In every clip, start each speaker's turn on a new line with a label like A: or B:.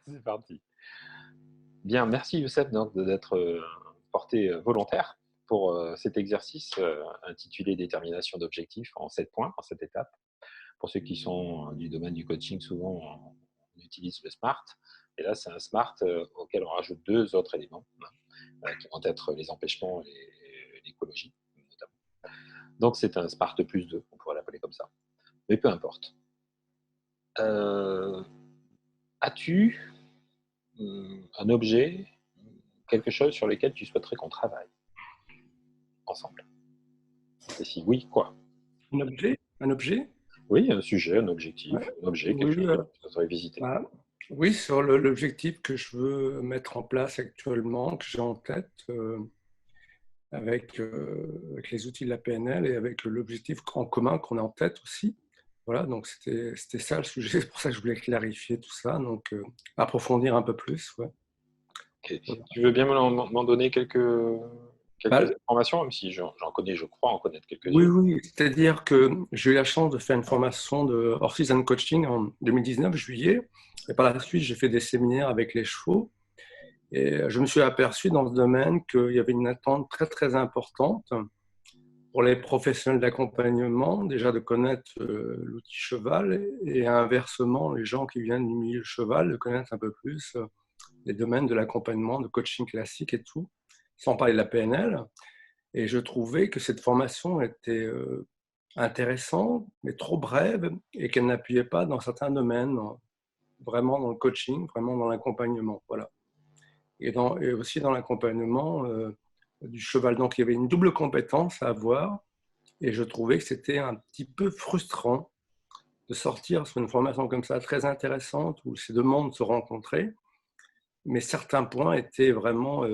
A: C'est parti. Bien, merci Youssef donc d'être porté volontaire pour cet exercice intitulé Détermination d'objectifs en 7 points, en 7 étapes. Pour ceux qui sont du domaine du coaching, souvent on utilise le SMART. Et là, c'est un SMART auquel on rajoute deux autres éléments, qui vont être les empêchements et l'écologie, notamment. Donc, c'est un SMART plus 2, on pourrait l'appeler comme ça. Mais peu importe. As-tu un objet, quelque chose sur lequel tu souhaiterais qu'on travaille ensemble? Et si oui, quoi?
B: Un objet? Un objet?
A: Oui, un sujet, un objectif,
B: Ouais.
A: un objet, quelque
B: Oui,
A: chose que tu souhaiterais visiter.
B: bah, oui, sur l'objectif que je veux mettre en place actuellement, que j'ai en tête, avec les outils de la PNL et avec l'objectif en commun qu'on a en tête aussi. Voilà, donc c'était ça le sujet. C'est pour ça que je voulais clarifier tout ça, donc approfondir un peu plus, ouais.
A: Ok.
B: Voilà.
A: Tu veux bien m'en donner quelques
B: Bah,
A: informations, même si j'en connais, je crois en connaître
B: oui,
A: quelques-unes.
B: oui, c'est-à-dire que j'ai eu la chance de faire une formation de Horses Coaching en 2019, juillet, et par la suite, j'ai fait des séminaires avec les chevaux. Et je me suis aperçu dans ce domaine qu'il y avait une attente très, très importante pour les professionnels d'accompagnement, déjà de connaître l'outil cheval, et inversement, les gens qui viennent du milieu cheval, de connaître un peu plus les domaines de l'accompagnement, de coaching classique et tout, sans parler de la PNL. Et je trouvais que cette formation était intéressante, mais trop brève, et qu'elle n'appuyait pas dans certains domaines, vraiment dans le coaching, vraiment dans l'accompagnement. Voilà. Et aussi dans l'accompagnement du cheval. Donc il y avait une double compétence à avoir, et je trouvais que c'était un petit peu frustrant de sortir sur une formation comme ça, très intéressante, où ces deux mondes se rencontraient, mais certains points étaient vraiment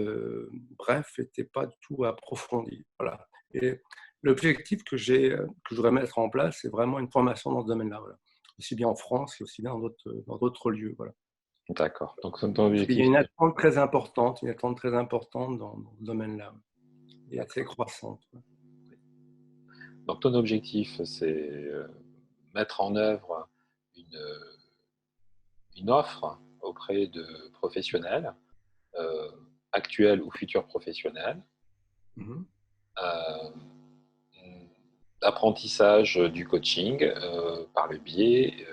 B: brefs, n'étaient pas du tout approfondis. Voilà. Et l'objectif que je voudrais mettre en place, c'est vraiment une formation dans ce domaine-là, voilà. Aussi bien en France qu'aussi bien dans d'autres lieux. Voilà.
A: D'accord. Donc, ton
B: Parce qu'il y a
A: objectif,
B: une attente très importante, dans ce domaine-là, et assez
A: d'accord.
B: croissante.
A: Donc, ton objectif, c'est mettre en œuvre une, une offre auprès de professionnels, euh, actuels ou futurs professionnels,
B: Mhm.
A: euh, d'apprentissage du coaching par le biais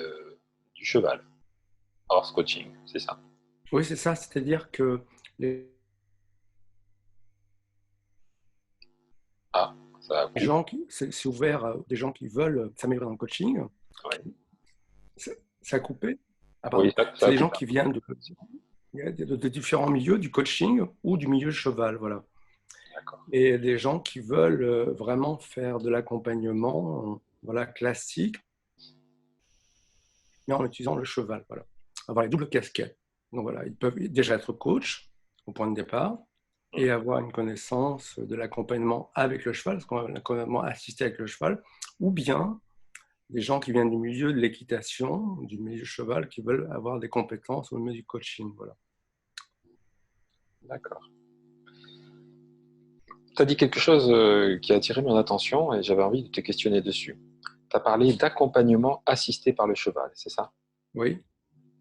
A: du cheval, horse coaching, c'est ça.
B: Oui, c'est ça, c'est-à-dire que les
A: Ah, ça coupe.
B: gens c'est ouvert à des gens qui veulent s'améliorer dans le coaching.
A: Ouais.
B: Ça a coupé? Ah,
A: Oui,
B: pardon.
A: ça
B: C'est
A: a
B: des gens
A: coupé.
B: qui viennent de différents milieux, du coaching ou du milieu cheval, voilà.
A: D'accord.
B: Et des gens qui veulent vraiment faire de l'accompagnement, voilà, classique, mais en utilisant le cheval, voilà. Avoir les doubles casquettes. Donc voilà, ils peuvent déjà être coach au point de départ et avoir une connaissance de l'accompagnement avec le cheval, ce qu'on appelle l'accompagnement assisté avec le cheval, ou bien des gens qui viennent du milieu de l'équitation, du milieu cheval, qui veulent avoir des compétences au milieu du coaching, voilà.
A: D'accord. Tu as dit quelque chose qui a attiré mon attention et j'avais envie de te questionner dessus. Tu as parlé d'accompagnement assisté par le cheval, c'est ça?
B: Oui.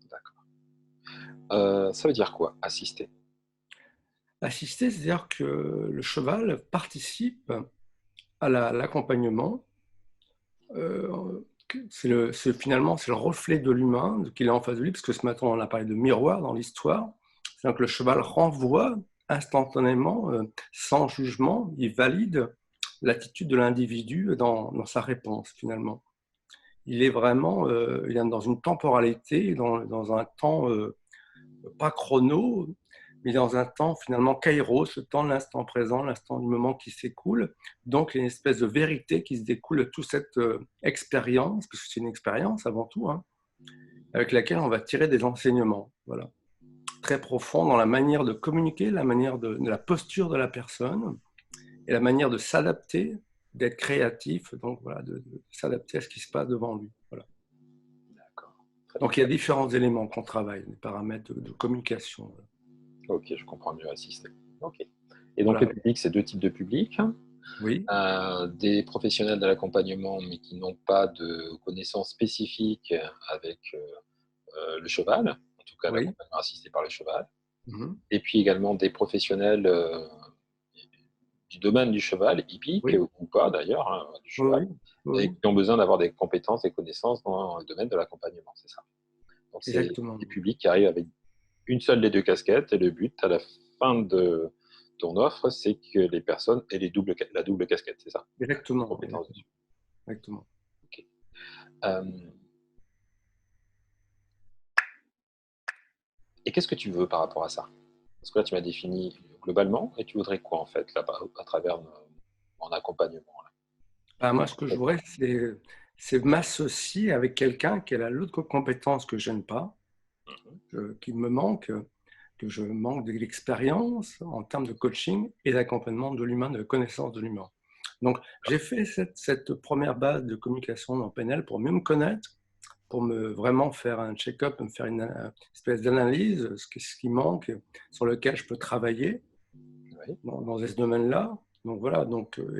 A: D'accord. Ça veut dire quoi, assister?
B: Assister, c'est-à-dire que le cheval participe à l'accompagnement. Finalement, c'est le reflet de l'humain qu'il est en face de lui, parce que ce matin, on a parlé de miroir dans l'histoire. C'est-à-dire que le cheval renvoie instantanément, sans jugement, il valide l'attitude de l'individu dans sa réponse, finalement. Il est vraiment il est dans une temporalité, dans un temps pas chrono, mais dans un temps finalement kairos, le temps de l'instant présent, l'instant du moment qui s'écoule. Donc, il y a une espèce de vérité qui se découle de toute cette expérience, parce que c'est une expérience avant tout, hein, avec laquelle on va tirer des enseignements. Voilà. Très profond dans la manière de communiquer, la manière de la posture de la personne et la manière de s'adapter, d'être créatif, donc voilà, de s'adapter à ce qui se passe devant lui. Voilà.
A: D'accord. Très bien.
B: Donc il y a différents éléments qu'on travaille, des paramètres de communication. Voilà.
A: Ok, je comprends mieux assister. Ok. Et donc le
B: Voilà.
A: public, c'est deux types de public.
B: Oui.
A: Des professionnels de l'accompagnement, mais qui n'ont pas de connaissances spécifiques avec le cheval, tout cas
B: Oui.
A: l'accompagnement assisté par le cheval,
B: Mhm.
A: et puis également des professionnels du domaine du cheval, hippiques
B: Oui.
A: ou pas d'ailleurs, hein, du cheval,
B: Oui.
A: et
B: Oui.
A: qui ont besoin d'avoir des compétences et connaissances dans le domaine de l'accompagnement, c'est ça. Donc c'est
B: Exactement.
A: des publics qui arrivent avec une seule des deux casquettes, et le but à la fin de ton offre, c'est que les personnes aient la double casquette, c'est ça, des
B: Exactement.
A: compétences dessus.
B: Exactement.
A: Ok. Euh, et qu'est-ce que tu veux par rapport à ça? Parce que là, tu m'as défini globalement, et tu voudrais quoi en fait, là, à travers mon accompagnement là?
B: Ben, moi, ce que je voudrais, c'est m'associer avec quelqu'un qui a l'autre compétence que je n'aime pas,
A: Mhm.
B: qui me manque, que je manque de l'expérience en termes de coaching et d'accompagnement de l'humain, de connaissance de l'humain. Donc, j'ai fait cette première base de communication dans PNL pour mieux me connaître, pour me vraiment faire un check-up, me faire une espèce d'analyse, ce qui manque, sur lequel je peux travailler
A: Oui.
B: dans ce domaine-là. Donc voilà,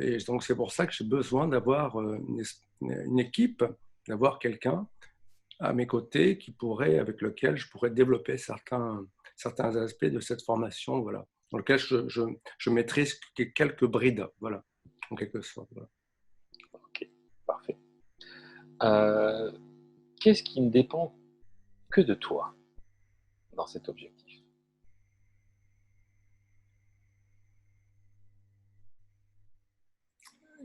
B: et donc c'est pour ça que j'ai besoin d'avoir une équipe, d'avoir quelqu'un à mes côtés avec lequel je pourrais développer certains aspects de cette formation, voilà, dans lequel je maîtrise quelques brides, voilà, en quelque sorte. Voilà.
A: Ok, parfait. Euh, Qu'est-ce qui ne dépend que de toi dans cet objectif?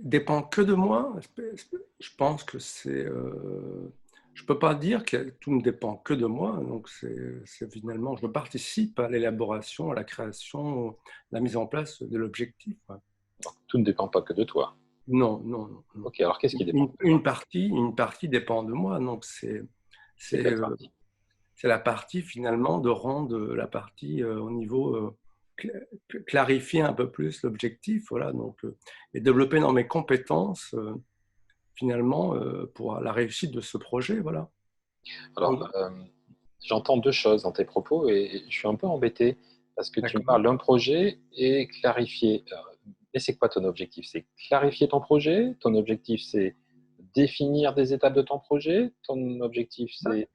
B: Dépend que de moi. Je pense que je peux pas dire que tout ne dépend que de moi. Donc c'est finalement, je participe à l'élaboration, à la création, à la mise en place de l'objectif. Ouais.
A: Donc, tout ne dépend pas que de toi.
B: Non, non, non, non.
A: Ok, alors qu'est-ce qui dépend de toi?
B: Une partie dépend de moi. Donc
A: C'est
B: c'est
A: quelle
B: euh,
A: partie?
B: c'est la partie finalement de rendre la partie au niveau clarifier un peu plus l'objectif. Voilà. Donc et développer dans mes compétences. Finalement, pour la réussite de ce projet. Voilà.
A: Alors, j'entends deux choses dans tes propos, et je suis un peu embêté parce que tu me
B: D'accord.
A: parles d'un projet et clarifier. Mais c'est quoi ton objectif? C'est clarifier ton projet? Ton objectif, c'est définir des étapes de ton projet? Ton objectif, c'est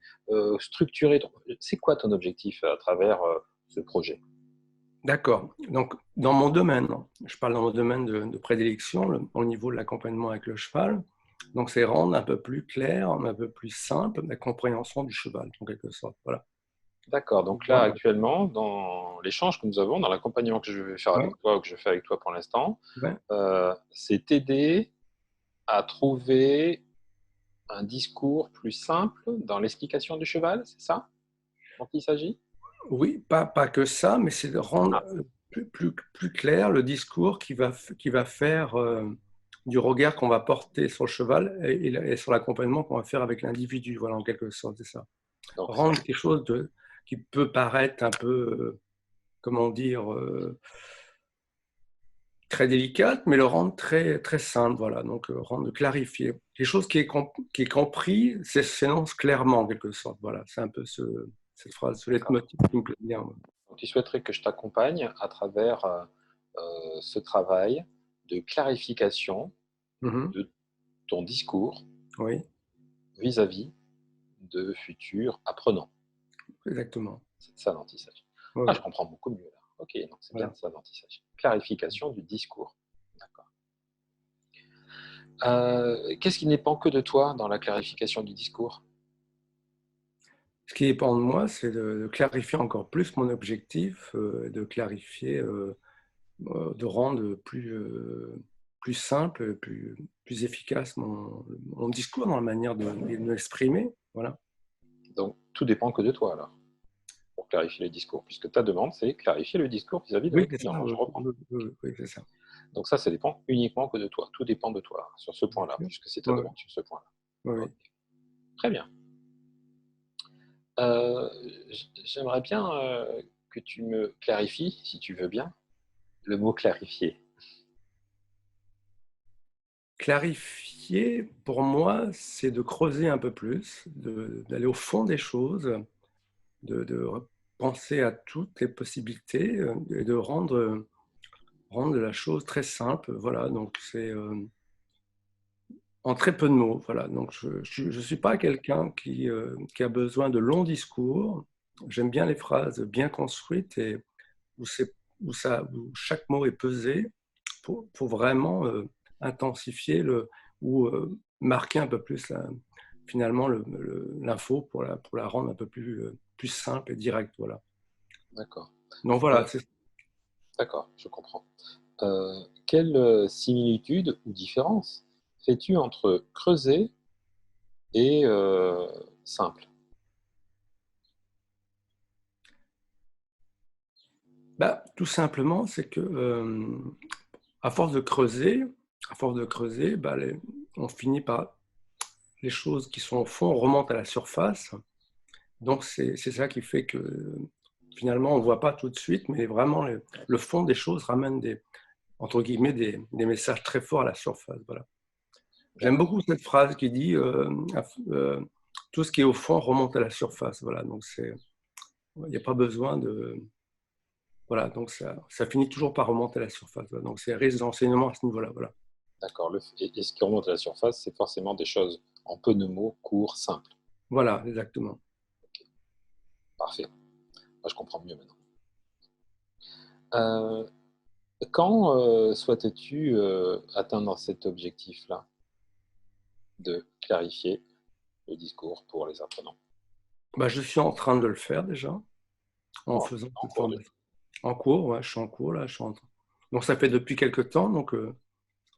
A: structurer ton projet? C'est quoi ton objectif à travers ce projet?
B: D'accord. Donc, dans mon domaine, je parle dans mon domaine de prédilection, au niveau de l'accompagnement avec le cheval. Donc, c'est rendre un peu plus clair, un peu plus simple la compréhension du cheval, en quelque sorte. Voilà.
A: D'accord. Donc là,
B: Voilà.
A: actuellement, dans l'échange que nous avons, dans l'accompagnement que je vais faire
B: Ouais,
A: avec toi ou que je fais avec toi pour l'instant,
B: ouais.
A: c'est t'aider à trouver un discours plus simple dans l'explication du cheval, c'est ça dont il s'agit?
B: Oui, pas que ça, mais c'est de rendre
A: Ah,
B: plus clair le discours qui va faire du regard qu'on va porter sur le cheval et sur l'accompagnement qu'on va faire avec l'individu. Voilà, en quelque sorte, c'est ça.
A: donc,
B: Rendre quelque chose qui peut paraître un peu, comment dire, très délicate, mais le rendre très simple. Voilà, donc rendre clarifier. Quelque chose qui est compris, s'énonce clairement en quelque sorte. Voilà, c'est un peu cette phrase, ce
A: d'accord.
B: leitmotiv qui me plaît bien. Ouais.
A: Donc, tu souhaiterais que je t'accompagne à travers ce travail de clarification
B: Mhm.
A: de ton discours
B: Oui,
A: vis-à-vis de futurs apprenants.
B: exactement.
A: C'est de ça dont il s'agit.
B: Ouais,
A: Ah, je
B: ouais.
A: comprends beaucoup mieux là. Ok, donc c'est bien
B: Voilà.
A: de ça dont il s'agit. Clarification du discours. D'accord. Qu'est-ce qui dépend que de toi dans la clarification du discours?
B: Ce qui dépend de moi, c'est de clarifier encore plus mon objectif, de clarifier, de rendre plus simple, plus efficace mon discours dans la manière de m'exprimer. Voilà.
A: Donc, tout dépend que de toi alors, pour clarifier le discours, puisque ta demande, c'est clarifier le discours vis-à-vis d'un
B: Oui, c'est ça.
A: client. Je reprends.
B: Oui, c'est ça.
A: Donc ça dépend uniquement que de toi. Tout dépend de toi sur ce
B: Bien
A: point-là,
B: sûr.
A: puisque c'est ta
B: Ouais,
A: demande sur ce point-là.
B: ouais,
A: Ok.
B: oui.
A: Très bien. Euh, J'aimerais bien que tu me clarifies, si tu veux bien, le mot clarifier.
B: Clarifier, pour moi, c'est de creuser un peu plus, d'aller au fond des choses, de penser à toutes les possibilités et de rendre la chose très simple. Voilà, donc c'est en très peu de mots. Voilà, donc je suis pas quelqu'un qui a besoin de longs discours. j'aime bien les phrases bien construites et où, où chaque mot est pesé pour vraiment intensifier ou marquer un peu plus finalement l'info pour la rendre un peu plus simple et directe. Voilà.
A: D'accord.
B: Donc voilà, c'est
A: D'accord, je comprends. Quelle similitude ou différence fais-tu entre creuser et simple?
B: bah, tout simplement, c'est que à force de creuser, bah, on finit par les choses qui sont au fond remontent à la surface. Donc c'est ça qui fait que finalement on ne voit pas tout de suite, mais vraiment le fond des choses ramène entre guillemets des messages très forts à la surface. Voilà. J'aime
A: D'accord.
B: beaucoup cette phrase qui dit euh, tout ce qui est au fond remonte à la surface. Voilà, donc il n'y a pas besoin de voilà, donc ça finit toujours par remonter à la surface. Voilà. Donc c'est riche d'enseignement à ce niveau-là. Voilà.
A: D'accord. Et ce qui remonte à la surface, c'est forcément des choses en peu de mots, courts, simples.
B: Voilà, exactement.
A: Parfait. Moi, je comprends mieux maintenant. Euh, quand souhaites-tu atteindre cet objectif-là de clarifier le discours pour les apprenants?
B: Bah, je suis en train de le faire déjà en
A: En,
B: faisant
A: en
B: cette
A: cours de...
B: formation. En cours, ouais, je suis en cours là. Donc ça fait depuis quelques temps. Donc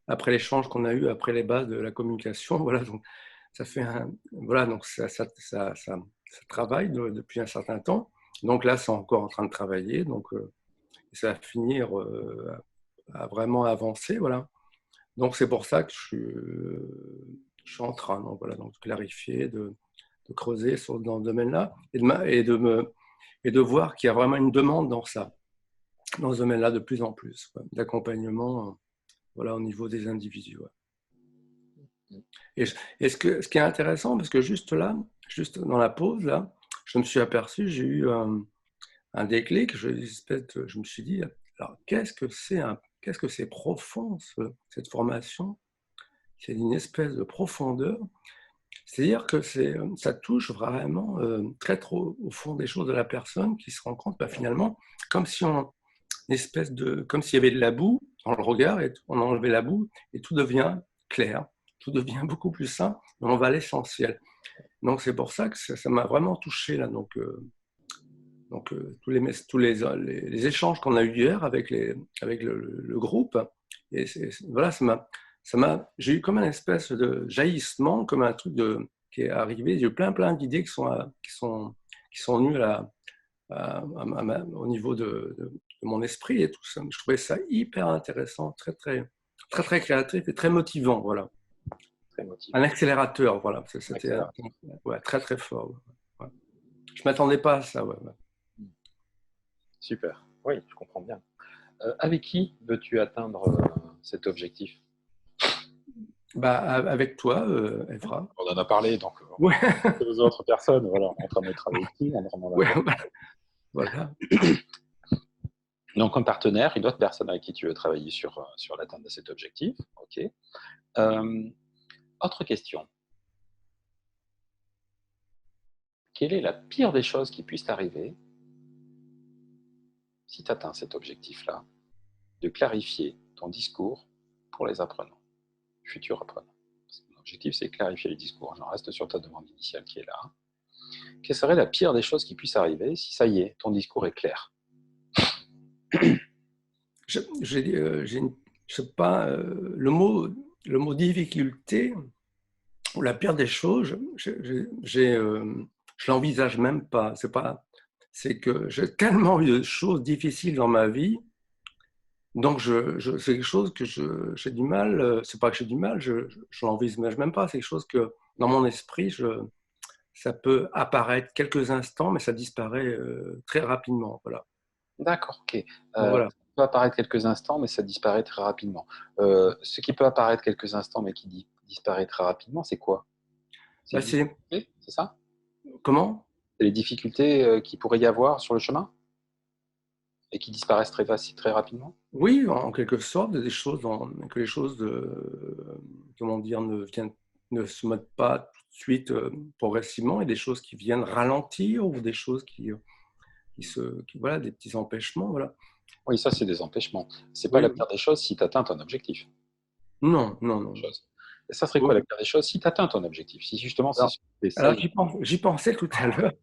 B: après l'échange qu'on a eu, après les bases de la communication, voilà. Donc ça fait voilà. Donc ça travaille depuis un certain temps. Donc là, c'est encore en train de travailler. Donc ça va finir à vraiment avancer, voilà. Donc c'est pour ça que je suis en train, donc voilà, donc de clarifier, de creuser dans ce domaine-là et de voir qu'il y a vraiment une demande dans ça, dans ce domaine-là de plus en plus, quoi, d'accompagnement, voilà, au niveau des individus. Ouais. Et, ce qui est intéressant, parce que juste là, juste dans la pause là, je me suis aperçu, j'ai eu un déclic, je me suis dit, alors qu'est-ce que c'est profond cette formation, c'est une espèce de profondeur. C'est-à-dire que ça touche vraiment très trop au fond des choses de la personne qui se rend compte, bah, finalement, comme si comme s'il y avait de la boue dans le regard et on enlevait la boue et tout devient clair, tout devient beaucoup plus simple, mais on va à l'essentiel. Donc c'est pour ça que ça m'a vraiment touché là. Donc les échanges qu'on a eu hier avec le groupe, et voilà, j'ai eu comme un espèce de jaillissement, comme un truc qui est arrivé. J'ai eu plein d'idées qui sont venues au niveau de mon esprit et tout ça. Je trouvais ça hyper intéressant, très créatif et très motivant. Voilà,
A: Très
B: un
A: motivant.
B: accélérateur. Voilà, c'était
A: Accélérateur.
B: ouais, très fort. Ouais. Je m'attendais pas à ça. Ouais, ouais.
A: Super. Oui, je comprends bien. Avec qui veux-tu atteindre cet objectif?
B: Bah, avec toi, Evra.
A: On en a parlé, donc
B: Ouais,
A: aux autres personnes, voilà, en train de travailler qui, on en a
B: ouais,
A: parlé.
B: voilà.
A: Donc, comme partenaire et d'autres personnes avec qui tu veux travailler sur l'atteinte de cet objectif. OK. Euh, autre question. Quelle est la pire des choses qui puissent t'arriver si tu atteins cet objectif-là, de clarifier ton discours pour les apprenants, futurs apprenants? L'objectif, c'est clarifier le discours. J'en reste sur ta demande initiale qui est là. Quelle serait la pire des choses qui puissent arriver si, ça y est, ton discours est clair?
B: Je sais pas, le mot difficulté, ou la pire des choses, je l'envisage même pas. C'est que j'ai tellement eu de choses difficiles dans ma vie, donc c'est quelque chose que j'ai du mal, c'est pas que j'ai du mal, je l'envisage même pas, c'est quelque chose que dans mon esprit, ça peut apparaître quelques instants, mais ça disparaît très rapidement. Voilà.
A: D'accord, ok.
B: Donc, voilà.
A: Ça peut apparaître quelques instants, mais ça disparaît très rapidement. Ce qui peut apparaître quelques instants, mais qui disparaît très rapidement, c'est quoi? C'est
B: Bah,
A: les difficultés, c'est ça?
B: comment?
A: C'est les difficultés qu'il pourrait y avoir sur le chemin et qui disparaissent très rapidement?
B: Oui, en quelque sorte, que les choses comment dire, ne se mettent pas tout de suite progressivement, et des choses qui viennent ralentir ou des choses voilà, des petits empêchements, voilà.
A: Oui, ça, c'est des empêchements. C'est pas
B: Oui,
A: la
B: oui.
A: pire des choses si tu atteins ton objectif.
B: Non, non, non, non.
A: Chose. Et ça serait quoi la
B: Oui.
A: pire des choses si tu atteins ton objectif? Si justement, c'est
B: Alors,
A: ce que tu
B: alors
A: essayes.
B: j'y pensais tout à l'heure.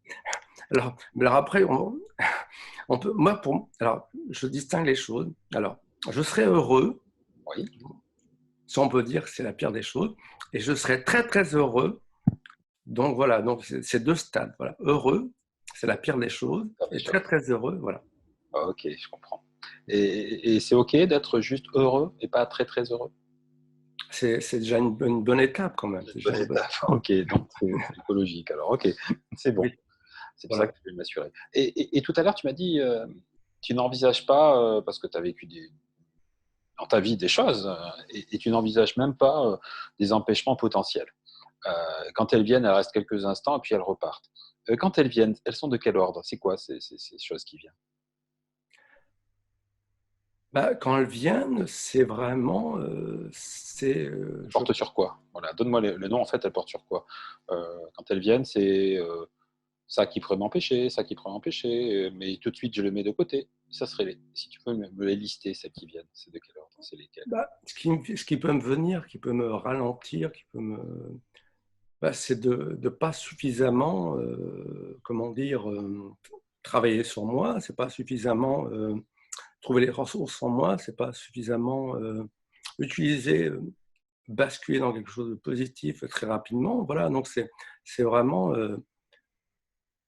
B: Alors après, on peut, moi, alors, je distingue les choses. Alors, je serais heureux,
A: Oui,
B: si on peut dire que c'est la pire des choses, et je serais très, très heureux. Donc voilà, donc c'est deux stades. Voilà. Heureux, c'est la pire des choses,
A: faire des
B: et très,
A: choses.
B: très heureux, voilà.
A: Ah, ok, je comprends. Et c'est ok d'être juste heureux et pas très très heureux?
B: C'est déjà une bonne étape quand même.
A: C'est
B: C'est
A: une
B: déjà
A: bonne
B: une bonne...
A: étape. Ok, donc c'est écologique. Alors, ok, c'est bon.
B: Oui,
A: C'est pour ça
B: voilà.
A: que je vais m'assurer. Et tout à l'heure, tu m'as dit, tu n'envisages pas, parce que tu as vécu dans ta vie des choses, et tu n'envisages même pas des empêchements potentiels. Quand elles viennent, elles restent quelques instants et puis elles repartent. Quand elles viennent, elles sont de quel ordre? C'est quoi ces choses qui viennent?
B: Bah, quand elles viennent, c'est vraiment,
A: Elles portent sur quoi? Voilà, donne-moi le nom, en fait, elles portent sur quoi? Quand elles viennent, c'est ça qui pourrait m'empêcher, ça qui pourrait m'empêcher, mais tout de suite, je le mets de côté. Ça serait si tu peux me les lister, celles qui viennent, c'est de quel ordre? C'est lesquelles?
B: bah, ce qui peut me venir, qui peut me ralentir, bah, c'est de ne pas suffisamment, comment dire, travailler sur moi, c'est pas suffisamment trouver les ressources en moi, c'est pas suffisamment utiliser, basculer dans quelque chose de positif très rapidement. Voilà, donc c'est vraiment,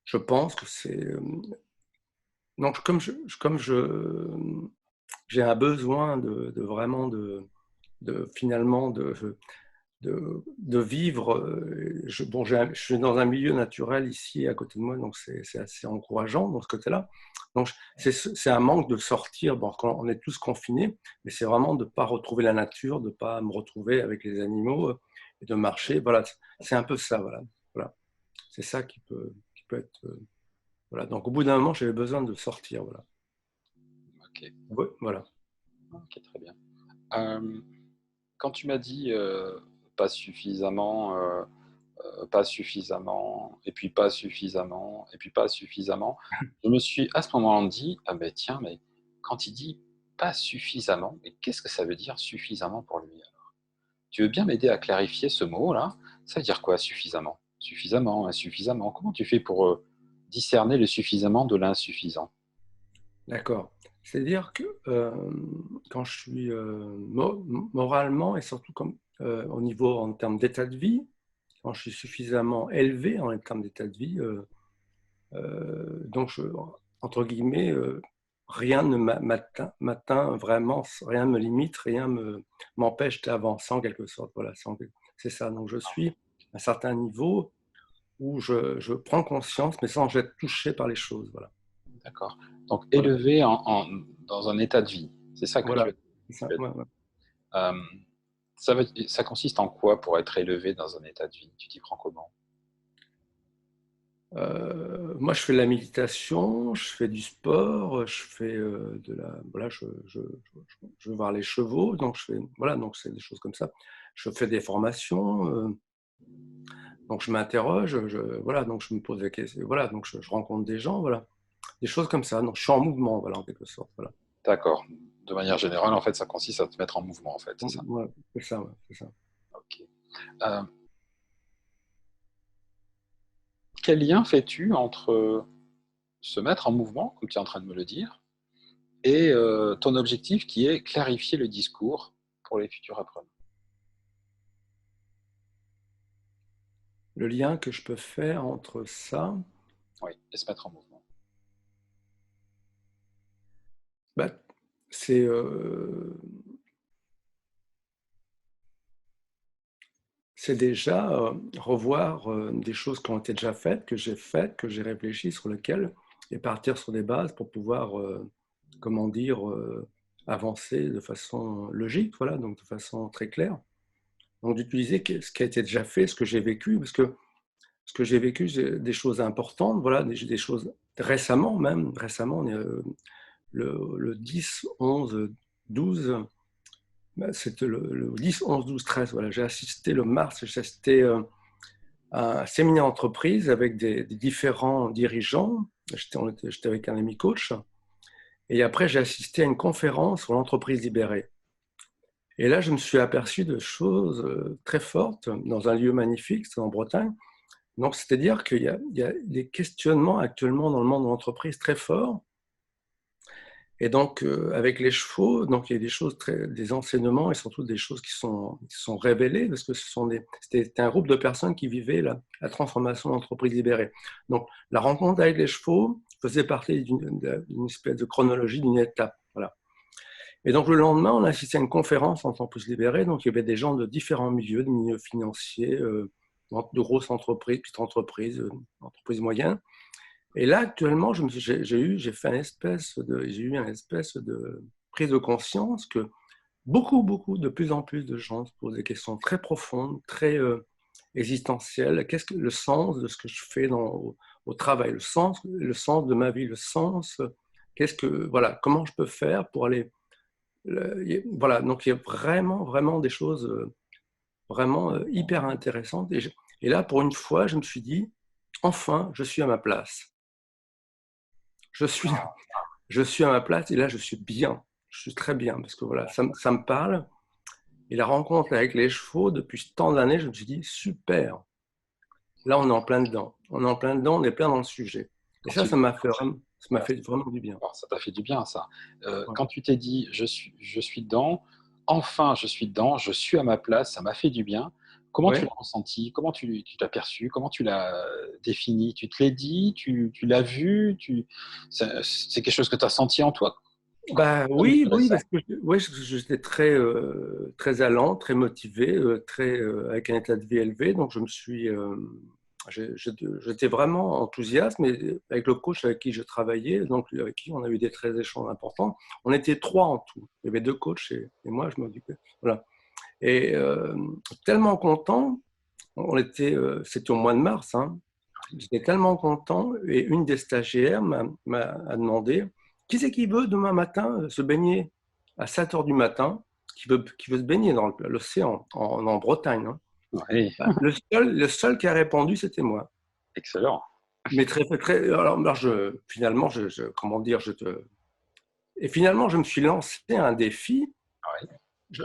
B: je pense que c'est donc comme j'ai un besoin de vraiment de finalement de vivre. Bon, je suis dans un milieu naturel ici à côté de moi, donc c'est assez encourageant dans ce côté-là. Donc c'est un manque de sortir. Bon, quand on est tous confinés, mais c'est vraiment de ne pas retrouver la nature, de ne pas me retrouver avec les animaux et de marcher. Voilà, c'est un peu ça. Voilà, voilà. C'est ça qui peut être. Voilà. Donc au bout d'un moment, j'avais besoin de sortir. Voilà.
A: Ok,
B: Ouais, voilà.
A: ok, très bien. Euh, Quand tu m'as dit pas suffisamment, pas suffisamment, et puis pas suffisamment, et puis pas suffisamment, je me suis à ce moment dit, ah ben tiens, mais quand il dit pas suffisamment, mais qu'est-ce que ça veut dire suffisamment pour lui alors? Tu veux bien m'aider à clarifier ce mot-là? Ça veut dire quoi suffisamment? Suffisamment, insuffisamment. Comment tu fais pour discerner le suffisamment de l'insuffisant?
B: D'accord. C'est-à-dire que quand je suis moralement et surtout comme, au niveau en termes d'état de vie, quand je suis suffisamment élevé en termes d'état de vie, donc entre guillemets, rien ne m'atteint vraiment, rien ne me limite, rien m'empêche d'avancer en quelque sorte. Voilà, c'est ça. Donc je suis à un certain niveau où je prends conscience, mais sans être touché par les choses. Voilà.
A: D'accord. Donc
B: Voilà.
A: élevé dans un état de vie. C'est ça que tu
B: Voilà.
A: as,
B: C'est ça.
A: dit.
B: Ouais, ouais.
A: Ça consiste en quoi pour être élevé dans un état de vie? Tu t'y prends comment?
B: Moi, je fais de la méditation, je fais du sport, je fais voilà, je veux voir les chevaux, donc voilà, donc c'est des choses comme ça. Je fais des formations, donc je m'interroge, voilà, donc je me pose des questions, voilà, donc je rencontre des gens, voilà, des choses comme ça. Donc je suis en mouvement, voilà, en quelque sorte, voilà.
A: D'accord. De manière générale, en fait, ça consiste à te mettre en mouvement, en fait, c'est ça.
B: Ouais, c'est ça, ouais, c'est ça.
A: Ok. Euh, Quel lien fais-tu entre se mettre en mouvement, comme tu es en train de me le dire, et ton objectif qui est clarifier le discours pour les futurs apprenants?
B: Le lien que je peux faire entre ça,
A: Oui, et se mettre en mouvement.
B: bah, c'est c'est déjà revoir des choses qui ont été déjà faites, que j'ai réfléchi, sur lesquelles, et partir sur des bases pour pouvoir, comment dire, avancer de façon logique, voilà, donc de façon très claire. Donc d'utiliser ce qui a été déjà fait, ce que j'ai vécu, parce que ce que j'ai vécu, c'est des choses importantes, voilà, des choses récemment récemment, le 10, 11, 12 C'était le 10, 11, 12, 13. Voilà. J'ai assisté le mars, j'ai assisté à un séminaire entreprise avec des différents dirigeants. J'étais avec un ami coach. Et après, j'ai assisté à une conférence sur l'entreprise libérée. Et là, je me suis aperçu de choses très fortes dans un lieu magnifique, c'est en Bretagne. Donc, c'est-à-dire qu'il y a des questionnements actuellement dans le monde de l'entreprise très forts. Et donc, avec les chevaux, donc il y a des choses des enseignements et surtout des choses qui sont révélées parce que c'était un groupe de personnes qui vivaient la transformation d'entreprise libérée. Donc, la rencontre avec les chevaux faisait partie d'une espèce de chronologie, d'une étape. Voilà. Et donc, le lendemain, on a assisté à une conférence en entreprise libérée. Donc, il y avait des gens de différents milieux, de milieux financiers, de grosses entreprises, petites entreprises, entreprises moyennes. Et là, actuellement, j'ai eu une espèce de prise de conscience que de plus en plus de gens se posent des questions très profondes, très existentielles. Qu'est-ce que le sens de ce que je fais au travail, le sens de ma vie, le sens, voilà, comment je peux faire pour aller, voilà. Donc il y a vraiment, vraiment des choses vraiment hyper intéressantes. Et là, pour une fois, je me suis dit, enfin, je suis à ma place. Je suis à ma place et là, je suis bien. Je suis très bien parce que voilà, ça me parle. Et la rencontre avec les chevaux, depuis tant d'années, je me suis dit, super. Là, on est en plein dedans. On est en plein dedans, on est plein dans le sujet. Et
A: Quand
B: ça,
A: tu,
B: ça m'a
A: voilà,
B: fait vraiment du bien.
A: ça t'a fait du bien, ça.
B: Ouais.
A: Quand tu t'es dit, je suis dedans, enfin, je suis dedans, je suis à ma place, ça m'a fait du bien. Comment tu
B: Ouais.
A: l'as ressenti? Comment tu t'as perçu? Comment tu l'as défini? Tu te l'as dit? Tu l'as vu? C'est quelque chose que tu as senti en toi?
B: Bah
A: Comment tu
B: oui,
A: l'as
B: oui,
A: ça?
B: parce que j'étais très allant, très motivé, avec un état de vie élevé. Donc je me suis, j'étais vraiment enthousiaste, mais avec le coach avec qui je travaillais, donc avec qui on a eu des très échanges importants. On était trois en tout. Il y avait deux coachs et moi je m'occupais. Voilà. Et tellement content. C'était au mois de mars. Hein. J'étais tellement content et une des stagiaires a demandé qui c'est qui veut demain matin se baigner à 7 heures du matin, qui veut se baigner dans l'océan en Bretagne. Hein.
A: Oui,
B: Bah, le seul qui a répondu, c'était moi.
A: excellent.
B: Mais alors finalement, comment dire, et finalement, je me suis lancé un défi.
A: Oui,
B: Je,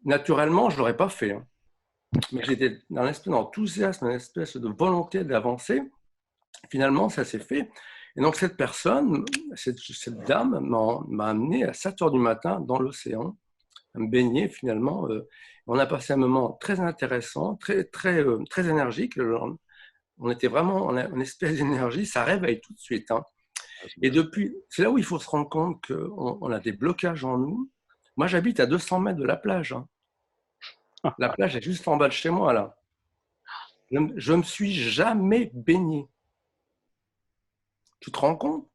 B: naturellement, je l'aurais pas fait. Hein. Mais j'étais dans un espèce d'enthousiasme, une espèce de volonté d'avancer. Finalement, ça s'est fait. Et donc, cette personne, cette dame m'a amené à 7 heures du matin dans l'océan, à me baigner finalement. On a passé un moment très intéressant, très énergique. On était vraiment en une espèce d'énergie, ça réveille tout de suite. Hein. Et depuis, c'est là où il faut se rendre compte qu'on a des blocages en nous. Moi, j'habite à 200 mètres de la plage. Hein. La plage est juste en bas de chez moi, là. Je me suis jamais baigné. Tu te rends compte?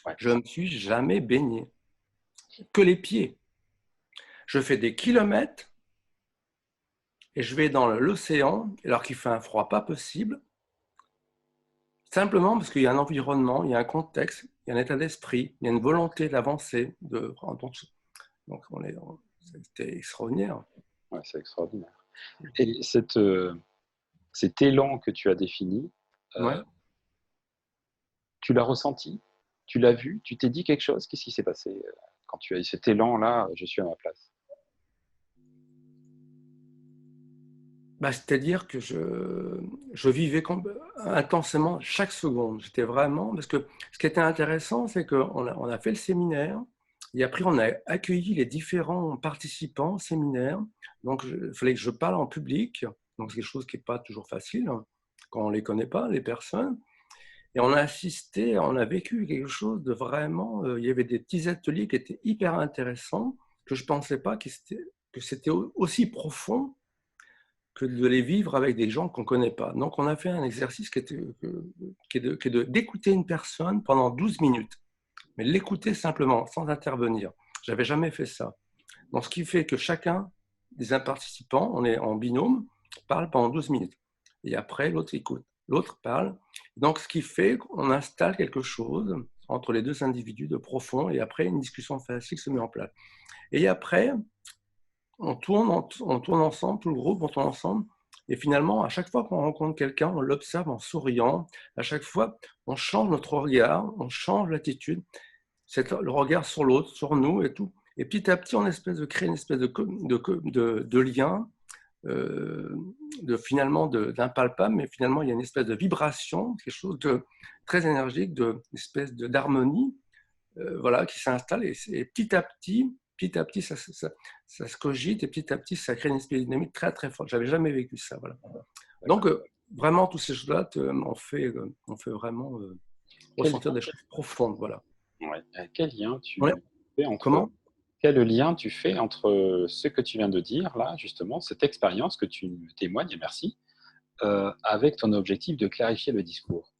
A: ouais.
B: Je ne me suis jamais baigné. Que les pieds. Je fais des kilomètres et je vais dans l'océan alors qu'il fait un froid pas possible, simplement parce qu'il y a un environnement, il y a un contexte, il y a un état d'esprit, il y a une volonté d'avancer. Donc c'était extraordinaire.
A: Ouais, c'est extraordinaire. Et cet élan que tu as défini,
B: Ouais.
A: tu l'as ressenti? Tu l'as vu? Tu t'es dit quelque chose? Qu'est-ce qui s'est passé quand tu as eu cet élan-là, je suis à ma place?
B: Bah, c'est-à-dire que je vivais intensément chaque seconde. J'étais vraiment. Parce que ce qui était intéressant, c'est on a fait le séminaire et après, on a accueilli les différents participants au séminaire. Donc, il fallait que je parle en public. Donc, c'est quelque chose qui n'est pas toujours facile hein, quand on ne les connaît pas, les personnes. Et on a assisté, on a vécu quelque chose de vraiment. Il y avait des petits ateliers qui étaient hyper intéressants que je ne pensais pas que c'était aussi profond que de les vivre avec des gens qu'on ne connaît pas. Donc, on a fait un exercice qui est d'écouter une personne pendant 12 minutes, mais l'écouter simplement, sans intervenir. Je n'avais jamais fait ça. Donc, ce qui fait que chacun des participants, on est en binôme, parle pendant 12 minutes. Et après, l'autre écoute, l'autre parle. Donc, ce qui fait qu'on installe quelque chose entre les deux individus de profond, et après, une discussion facile se met en place. Et après, on tourne ensemble, tout le groupe, on tourne ensemble. Et finalement, à chaque fois qu'on rencontre quelqu'un, on l'observe en souriant. À chaque fois, on change notre regard, on change l'attitude. C'est le regard sur l'autre, sur nous et tout. Et petit à petit, on espèce de créer une espèce de lien, finalement d'impalpable, mais finalement, il y a une espèce de vibration, quelque chose de très énergique, une espèce d'harmonie, voilà, qui s'installe. Et petit à petit, ça se cogite et petit à petit, ça crée une espèce de dynamique très, très forte. J'avais jamais vécu ça, voilà. Donc, vraiment, toutes ces choses-là, on fait vraiment ressentir des choses profondes, voilà.
A: Ouais. Quel lien tu
B: Ouais.
A: fais entre
B: Comment?
A: quel lien tu fais entre ce que tu viens de dire là, justement, cette expérience que tu témoignes, et merci, avec ton objectif de clarifier le discours?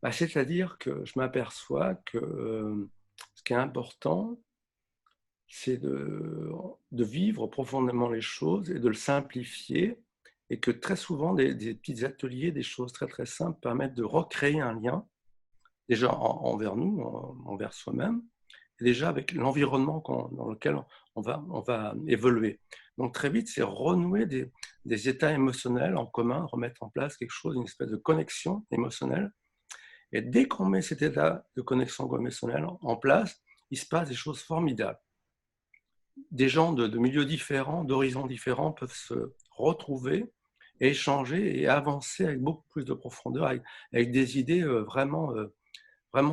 B: Bah, c'est-à-dire que je m'aperçois que ce qui est important, c'est de vivre profondément les choses et de le simplifier, et que très souvent, des petits ateliers, des choses très très simples permettent de recréer un lien, déjà envers nous, envers soi-même, et déjà avec l'environnement dans lequel on va évoluer. Donc très vite, c'est renouer des états émotionnels en commun, remettre en place quelque chose, une espèce de connexion émotionnelle. Et dès qu'on met cet état de connexion émotionnelle en place, il se passe des choses formidables. Des gens de milieux différents, d'horizons différents peuvent se retrouver, et échanger et avancer avec beaucoup plus de profondeur, avec des idées vraiment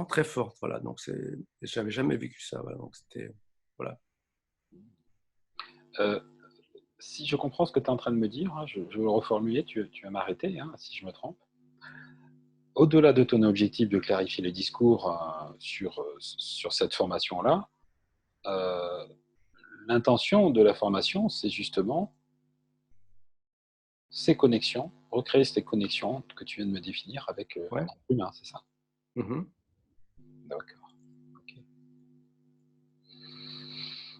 B: très fortes. Voilà. Donc, j'avais jamais vécu ça. Voilà. Donc, c'était. Voilà.
A: Euh, Si je comprends ce que tu es en train de me dire, hein, je vais le reformuler, tu vas m'arrêter hein, si je me trompe. Au-delà de ton objectif de clarifier les discours sur cette formation-là, euh, l'intention de la formation, c'est justement ces connexions, recréer ces connexions que tu viens de me définir avec un
B: Ouais.
A: être humain, c'est ça?
B: Mhm.
A: D'accord. Ok.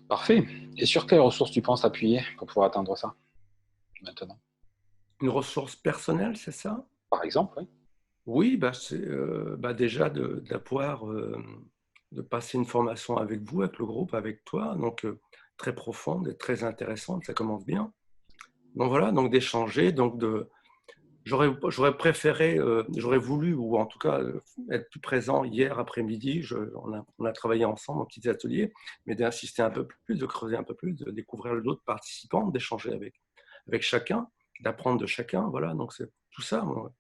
A: Parfait. Et sur quelles ressources tu penses appuyer pour pouvoir atteindre ça maintenant?
B: Une ressource personnelle, c'est ça?
A: Par exemple, oui.
B: Oui, bah, c'est déjà de passer une formation avec vous, avec le groupe, avec toi, donc très profonde et très intéressante, ça commence bien. Donc voilà, donc d'échanger, j'aurais préféré, j'aurais voulu, ou en tout cas être plus présent hier après-midi. On a travaillé ensemble en petits ateliers, mais d'insister un peu plus, de creuser un peu plus, de découvrir d'autres participants, d'échanger avec chacun, d'apprendre de chacun. Voilà, donc c'est tout ça. Moi,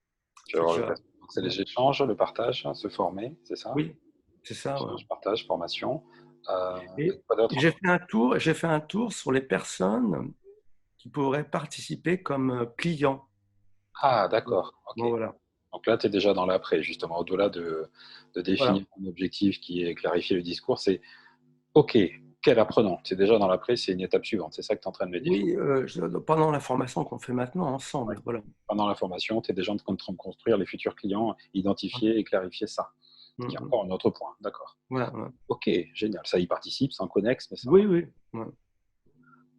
A: Tu vas
B: c'est
A: avoir
B: déjà.
A: l'occasion. Donc, c'est les échanges, le partage, hein, se former, c'est ça?
B: Oui, c'est ça. Ouais.
A: Échange, partage, formation.
B: Et
A: Quoi d'autre encore?
B: j'ai fait un tour sur les personnes qui pourraient participer comme clients.
A: Ah, d'accord. Ok.
B: Bon, voilà.
A: Donc là, tu es déjà dans l'après, justement. Au-delà de
B: Voilà.
A: définir un objectif qui est clarifier le discours, c'est OK, quel apprenant? C'est déjà dans l'après, c'est une étape suivante. C'est ça que tu es en train de me définir.
B: Oui, pendant la formation qu'on fait maintenant
A: Ouais.
B: ensemble. Voilà.
A: Pendant la formation, tu es déjà en train de construire les futurs clients, identifier et clarifier ça, ce qui est
B: Mhm.
A: encore un autre point. D'accord.
B: Voilà, ouais.
A: OK, génial. Ça y participe, c'est en connexe, mais ça.
B: Oui, oui. Ouais.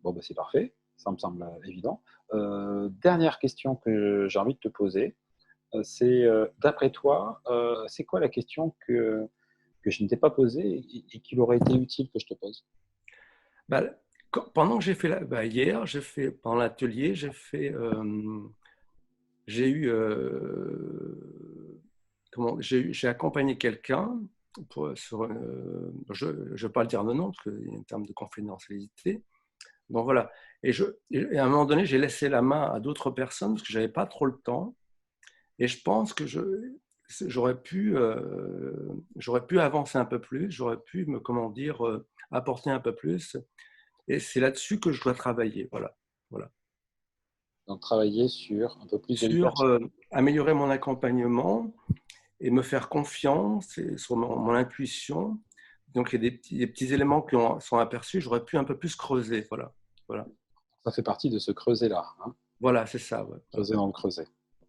A: Bon, bah, c'est parfait. Ça me semble évident. Dernière question que j'ai envie de te poser, c'est d'après toi, c'est quoi la question que je ne t'ai pas posée et qu'il aurait été utile que je te pose?
B: Bah, pendant que j'ai fait hier, pendant l'atelier, j'ai eu, j'ai accompagné quelqu'un je ne vais pas le dire le nom parce qu'il y a un terme de confidentialité. Donc voilà. Et à un moment donné, j'ai laissé la main à d'autres personnes parce que j'avais pas trop le temps. Et je pense que j'aurais pu avancer un peu plus, j'aurais pu comment dire, apporter un peu plus. Et c'est là-dessus que je dois travailler. Voilà. Voilà.
A: Donc, travailler sur un peu plus de
B: Sur
A: leadership.
B: améliorer mon accompagnement et me faire confiance et sur mon intuition. Donc, il y a des petits éléments sont aperçus. J'aurais pu un peu plus creuser. Voilà. Voilà.
A: Ça fait partie de ce creuset-là, hein,
B: Voilà, c'est ça. Ouais. Voilà.
A: creuser dans le creuset.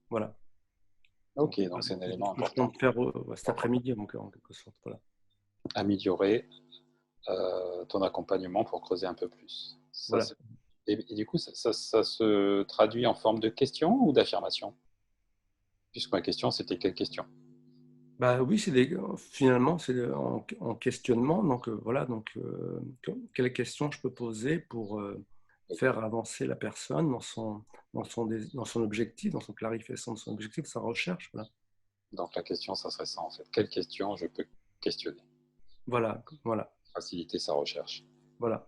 B: Voilà. Donc,
A: Ok, donc
B: voilà.
A: c'est un
B: C'est
A: élément
B: ce que je
A: important.
B: compte faire cet après-midi, en quelque sorte. Voilà.
A: Améliorer ton accompagnement pour creuser un peu plus.
B: Voilà.
A: Et du coup, ça se traduit en forme de question ou d'affirmation? Puisque ma question, c'était quelle question?
B: Bah oui, finalement, en questionnement. Donc voilà, quelles questions je peux poser pour faire avancer la personne dans son objectif, dans son clarification de son objectif, de sa recherche. Voilà,
A: Donc la question, ça serait ça en fait. Quelle question je peux questionner?
B: voilà, voilà,
A: Faciliter sa recherche.
B: voilà.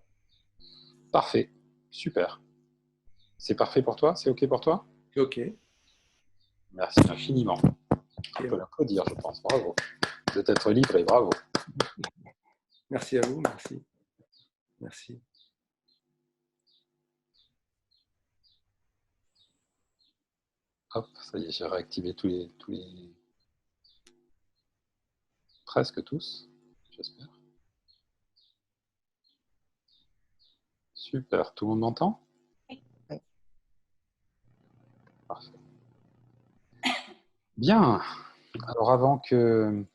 A: Parfait, super. C'est parfait pour toi? C'est OK pour toi?
B: Ok.
A: Merci infiniment. On peut l'applaudir, je pense. Bravo. De t'être livré, bravo.
B: Merci à vous, merci. Merci.
A: Hop, ça y est, j'ai réactivé presque tous, j'espère. Super, tout le monde m'entend?
C: Oui.
A: Parfait. Bien, alors avant que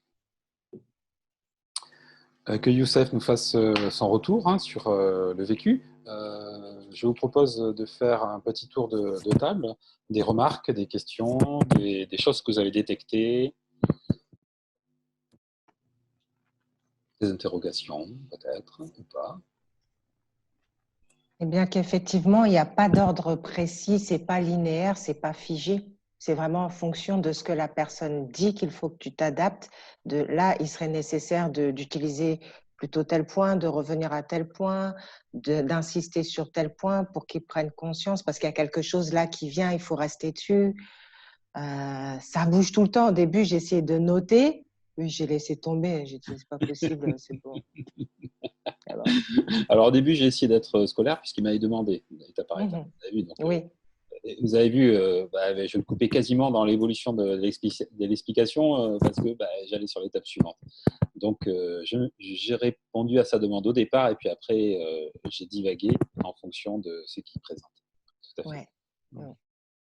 A: Youssef nous fasse son retour hein, sur le vécu, je vous propose de faire un petit tour de table, des remarques, des questions, des choses que vous avez détectées, des interrogations peut-être ou pas.
C: Eh bien qu'effectivement, il n'y a pas d'ordre précis, c'est pas linéaire, c'est pas figé. C'est vraiment en fonction de ce que la personne dit qu'il faut que tu t'adaptes. De là, il serait nécessaire d'utiliser plutôt tel point, de revenir à tel point, d'insister sur tel point pour qu'ils prennent conscience, parce qu'il y a quelque chose là qui vient, il faut rester dessus. Ça bouge tout le temps. Au début, j'ai essayé de noter. Oui, j'ai laissé tomber. J'ai dit, c'est pas possible, c'est bon.
A: Alors au début, j'ai essayé d'être scolaire puisqu'il m'avait demandé d'étape par étape. Vous avez vu, donc,
C: Oui.
A: vous avez vu, je le coupais quasiment dans l'évolution de l'explication parce que j'allais sur l'étape suivante. Donc, j'ai répondu à sa demande au départ et puis après, j'ai divagué en fonction de ce qu'il présente. Tout à fait.
C: Ouais.